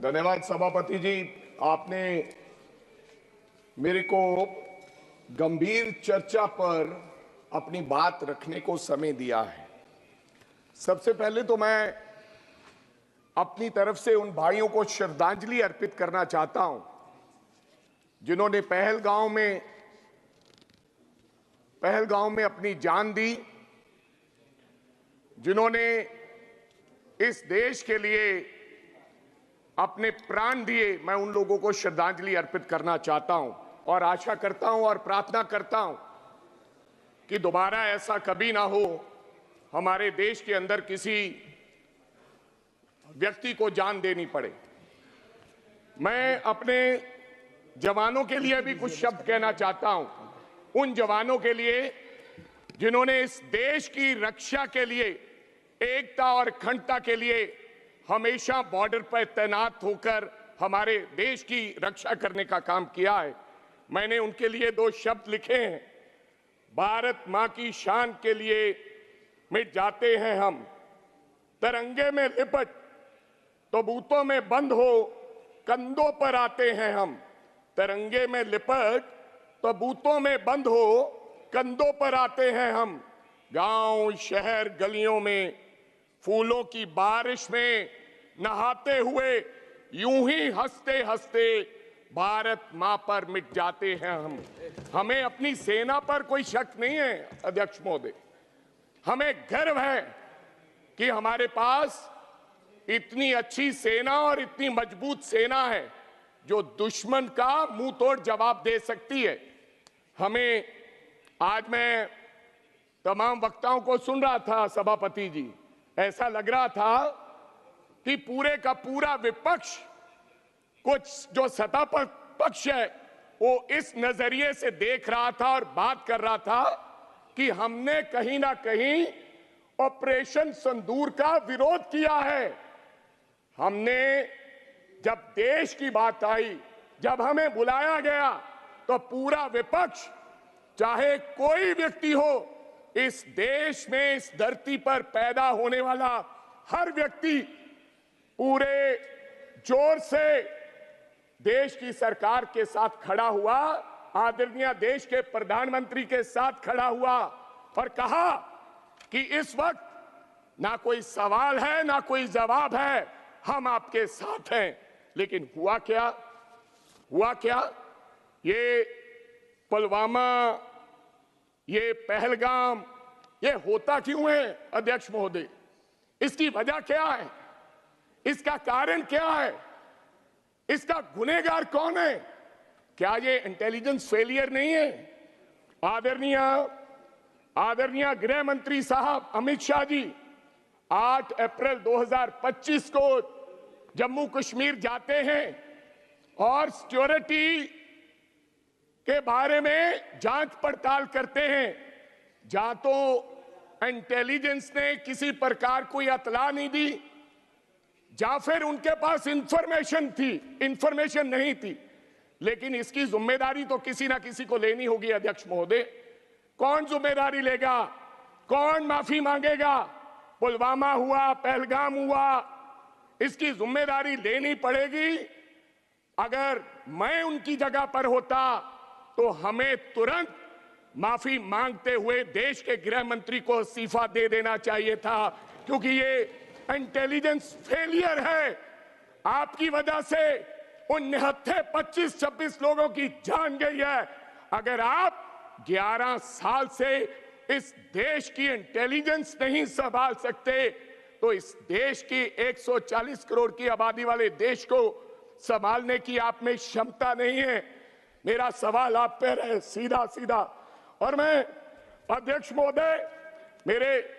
धन्यवाद सभापति जी। आपने मेरे को गंभीर चर्चा पर अपनी बात रखने को समय दिया है। सबसे पहले तो मैं अपनी तरफ से उन भाइयों को श्रद्धांजलि अर्पित करना चाहता हूं जिन्होंने पहलगांव में अपनी जान दी, जिन्होंने इस देश के लिए अपने प्राण दिए। मैं उन लोगों को श्रद्धांजलि अर्पित करना चाहता हूं और आशा करता हूं और प्रार्थना करता हूं कि दोबारा ऐसा कभी ना हो, हमारे देश के अंदर किसी व्यक्ति को जान देनी पड़े। मैं अपने जवानों के लिए भी कुछ शब्द कहना चाहता हूं, उन जवानों के लिए जिन्होंने इस देश की रक्षा के लिए, एकता और अखंडता के लिए हमेशा बॉर्डर पर तैनात होकर हमारे देश की रक्षा करने का काम किया है। मैंने उनके लिए 2 शब्द लिखे हैं। भारत मां की शान के लिए मिट जाते हैं हम, तिरंगे में लिपट तबूतों में बंद हो कंधों पर आते हैं हम। तिरंगे में लिपट तबूतों में बंद हो कंधों पर आते हैं हम। गांव शहर गलियों में फूलों की बारिश में नहाते हुए यूं ही हंसते हंसते भारत मां पर मिट जाते हैं हम। हमें अपनी सेना पर कोई शक नहीं है अध्यक्ष महोदय, हमें गर्व है कि हमारे पास इतनी अच्छी सेना और इतनी मजबूत सेना है जो दुश्मन का मुंह तोड़ जवाब दे सकती है। हमें, आज मैं तमाम वक्ताओं को सुन रहा था सभापति जी, ऐसा लग रहा था कि पूरे का पूरा विपक्ष, कुछ जो सत्ता पर पक्ष है, वो इस नजरिए से देख रहा था और बात कर रहा था कि हमने कहीं ना कहीं ऑपरेशन सिंदूर का विरोध किया है। हमने, जब देश की बात आई, जब हमें बुलाया गया, तो पूरा विपक्ष, चाहे कोई व्यक्ति हो, इस देश में, इस धरती पर पैदा होने वाला हर व्यक्ति पूरे जोर से देश की सरकार के साथ खड़ा हुआ, आदरणीय देश के प्रधानमंत्री के साथ खड़ा हुआ और कहा कि इस वक्त ना कोई सवाल है ना कोई जवाब है, हम आपके साथ हैं। लेकिन हुआ क्या? ये पुलवामा, ये पहलगाम, ये होता क्यों है अध्यक्ष महोदय? इसकी वजह क्या है? इसका कारण क्या है? इसका गुनहगार कौन है? क्या ये इंटेलिजेंस फेलियर नहीं है? आदरणीय गृह मंत्री साहब अमित शाह जी 8 अप्रैल 2025 को जम्मू कश्मीर जाते हैं और सिक्योरिटी के बारे में जांच पड़ताल करते हैं। जहां तो इंटेलिजेंस ने किसी प्रकार कोई इत्तला नहीं दी, या फिर उनके पास इंफॉर्मेशन नहीं थी। लेकिन इसकी जिम्मेदारी तो किसी ना किसी को लेनी होगी अध्यक्ष महोदय। कौन जिम्मेदारी लेगा? कौन माफी मांगेगा? पुलवामा हुआ, पहलगाम हुआ, इसकी जिम्मेदारी लेनी पड़ेगी। अगर मैं उनकी जगह पर होता तो हमें तुरंत माफी मांगते हुए देश के गृह मंत्री को इस्तीफा दे देना चाहिए था, क्योंकि ये इंटेलिजेंस फेलियर है। आपकी वजह से उन निहत्थे 25-26 लोगों की जान गई है। अगर आप 11 साल से इस देश की इंटेलिजेंस नहीं संभाल सकते, तो इस देश की 140 करोड़ की आबादी वाले देश को संभालने की आप में क्षमता नहीं है। मेरा सवाल आप पर है सीधा। और मैं अध्यक्ष महोदय, मेरे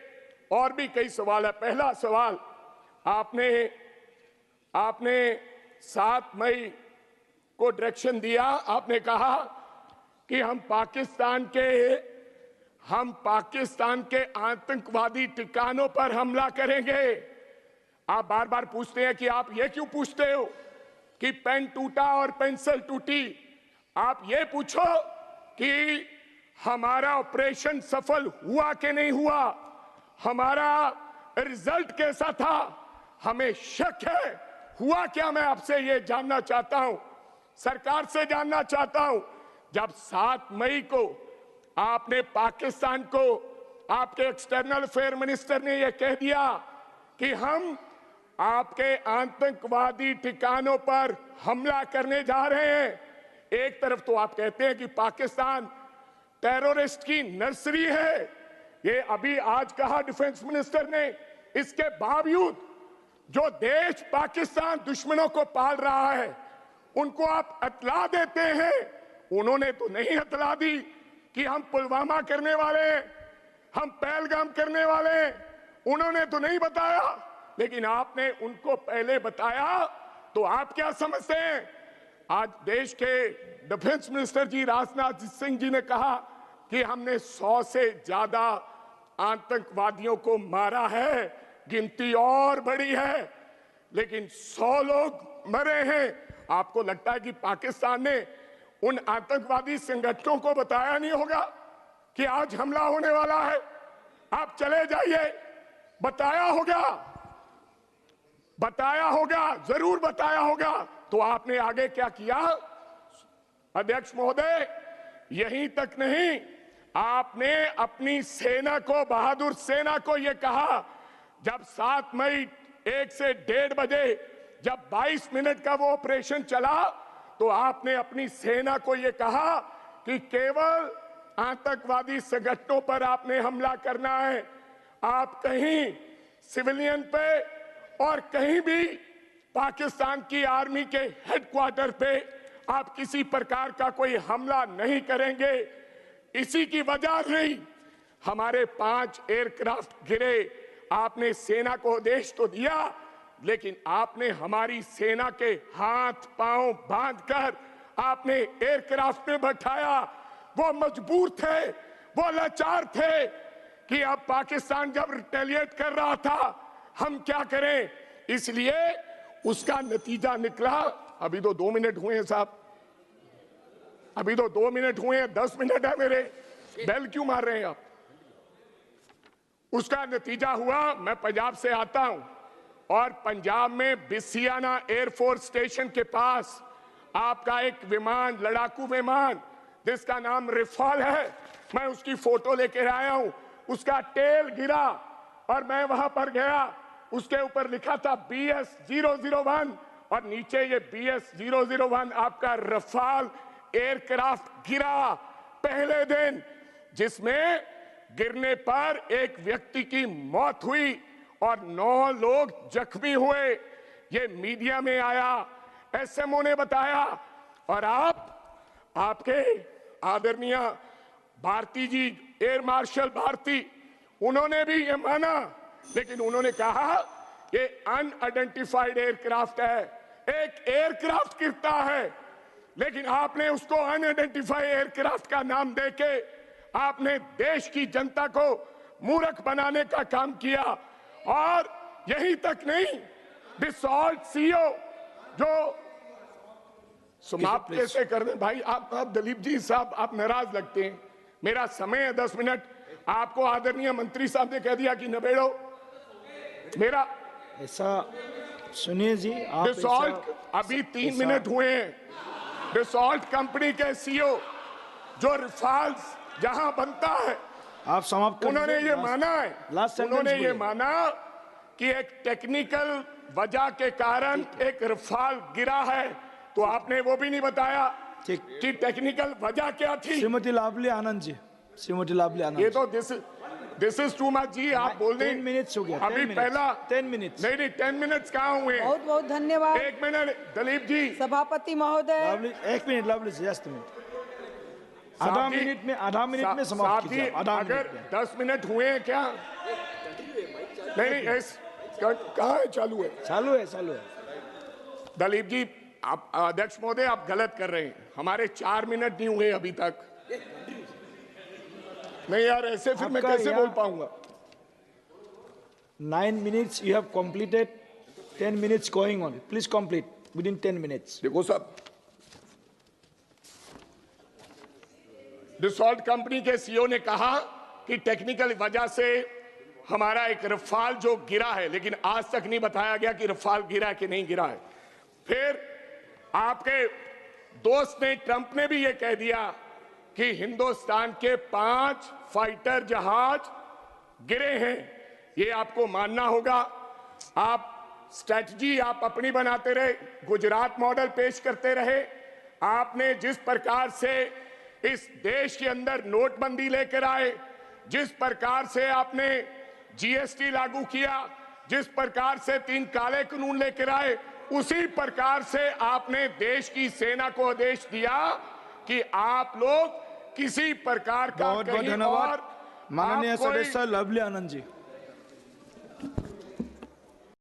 और भी कई सवाल है। पहला सवाल, आपने 7 मई को डायरेक्शन दिया, आपने कहा कि हम पाकिस्तान के आतंकवादी ठिकानों पर हमला करेंगे। आप बार बार पूछते हैं कि आप ये क्यों पूछते हो कि पेन टूटा और पेंसिल टूटी? आप ये पूछो कि हमारा ऑपरेशन सफल हुआ कि नहीं हुआ, हमारा रिजल्ट कैसा था। हमें शक है हुआ क्या, मैं आपसे ये जानना चाहता हूं, सरकार से जानना चाहता हूं। जब 7 मई को आपने पाकिस्तान को, आपके एक्सटर्नल अफेयर मिनिस्टर ने यह कह दिया कि हम आपके आतंकवादी ठिकानों पर हमला करने जा रहे हैं। एक तरफ तो आप कहते हैं कि पाकिस्तान टेररिस्ट की नर्सरी है, ये अभी आज कहा डिफेंस मिनिस्टर ने। इसके बावजूद जो देश पाकिस्तान दुश्मनों को पाल रहा है उनको आप अतला देते हैं। उन्होंने तो नहीं अतला दी कि हम पुलवामा करने वाले हैं, हम पहलगाम करने वाले हैं, उन्होंने तो नहीं बताया, लेकिन आपने उनको पहले बताया। तो आप क्या समझते हैं? आज देश के डिफेंस मिनिस्टर जी राजनाथ सिंह जी ने कहा कि हमने 100 से ज्यादा आतंकवादियों को मारा है, गिनती और बड़ी है, लेकिन 100 लोग मरे हैं। आपको लगता है कि पाकिस्तान ने उन आतंकवादी संगठनों को बताया नहीं होगा कि आज हमला होने वाला है? आप चले जाइए, बताया होगा, बताया होगा, जरूर बताया होगा। तो आपने आगे क्या किया? अध्यक्ष महोदय, यहीं तक नहीं, आपने अपनी सेना को, बहादुर सेना को यह कहा, जब 7 मई 1 से 1:30 बजे जब 22 मिनट का वो ऑपरेशन चला, तो आपने अपनी सेना को यह कहा कि केवल आतंकवादी संगठनों पर आपने हमला करना है। आप कहीं सिविलियन पे और कहीं भी पाकिस्तान की आर्मी के हेडक्वार्टर पे आप किसी प्रकार का कोई हमला नहीं करेंगे। इसी की वजह से हमारे 5 एयरक्राफ्ट गिरे। आपने सेना को आदेश तो दिया, लेकिन आपने हमारी सेना के हाथ पांव बांधकर आपने एयरक्राफ्ट में बैठाया। वो मजबूर थे, वो लाचार थे कि अब पाकिस्तान जब रिटेलिएट कर रहा था हम क्या करें। इसलिए उसका नतीजा निकला। अभी तो 2 मिनट हुए हैं साहब, अभी तो 2 मिनट हुए हैं, 10 मिनट है मेरे, बेल क्यों मार रहे हैं आप? उसका नतीजा हुआ, मैं पंजाब से आता हूं और पंजाब में बिसियाना एयरफोर्स स्टेशन के पास आपका एक विमान, लड़ाकू विमान जिसका नाम रिफाल है, मैं उसकी फोटो लेकर आया हूं। उसका टेल गिरा और मैं वहां पर गया, उसके ऊपर लिखा था BS-001 और नीचे ये BS-001 आपका रफाल एयरक्राफ्ट गिरा पहले दिन, जिसमें गिरने पर एक व्यक्ति की मौत हुई और 9 लोग जख्मी हुए। ये मीडिया में आया, SMO ने बताया। और आपके आदरणीय भारती जी, एयर मार्शल भारती, उन्होंने भी ये माना, लेकिन उन्होंने कहा ये अनआइडेंटिफाइड एयरक्राफ्ट है, एक एयरक्राफ्ट गिरता है, लेकिन आपने उसको अनआइडेंटिफाइड एयरक्राफ्ट का नाम देके आपने देश की जनता को मूर्ख बनाने का काम किया। और यही तक नहीं, डिसॉल्ट CEO जो समाप्त कैसे कर दें भाई आप दलीप जी साहब, आप नाराज लगते हैं। मेरा समय है 10 मिनट, आपको आदरणीय मंत्री साहब ने कह दिया कि नबेड़ो मेरा। ऐसा सुनिए जी, आप डिसॉल्ट अभी 3 मिनट हुए हैं। डिसॉल्ट कंपनी के CEO जो रिफाल्स जहां बनता है, आप समाप्त कर उन्होंने ये माना है, उन्होंने ये माना कि एक टेक्निकल वजह के कारण एक रफाल गिरा है। तो आपने वो भी नहीं बताया कि टेक्निकल वजह क्या थी। श्रीमती लावली आनंद जी, श्रीमती लावली आनंद, ये तो दिस इज टू मच जी। आप बोल दें 10 मिनट्स हो गया, अभी पहला 10 मिनट्स नहीं 10 मिनट्स कहाँ हुए? बहुत बहुत धन्यवाद। 1 मिनट दलीप जी। सभापति महोदय, लावली 1 मिनट, लावली जी, जस्ट मिनट, आधा मिनट में समाप्त कीजिए। अगर 10 मिनट हुए हैं क्या? नहीं कहाँ है? चालू है, चालू है, चालू है। दलीप जी, आप अध्यक्ष महोदय आप गलत कर रहे हैं। हमारे 4 मिनट नहीं हुए अभी तक। नहीं यार, ऐसे फिर मैं कैसे बोल पाऊंगा? 9 minutes you have completed, 10 minutes going on, please complete with in 10 minutes. देखो साहब, डिसॉल्ट कंपनी के CEO ने कहा कि टेक्निकल वजह से हमारा एक रफाल जो गिरा है, लेकिन आज तक नहीं बताया गया कि रफाल गिरा है कि नहीं गिरा है। फिर आपके दोस्त ने, ट्रंप ने भी ये कह दिया कि हिंदुस्तान के 5 फाइटर जहाज गिरे हैं। ये आपको मानना होगा। आप स्ट्रैटेजी आप अपनी बनाते रहे, गुजरात मॉडल पेश करते रहे। आपने जिस प्रकार से इस देश के अंदर नोटबंदी लेकर आए, जिस प्रकार से आपने जीएसटी लागू किया, जिस प्रकार से 3 काले कानून लेकर आए, उसी प्रकार से आपने देश की सेना को आदेश दिया कि आप लोग किसी प्रकार का बहुत बहुत कहीं धन्यवाद और माननीय आप कोई सदस्य लवली आनंद जी।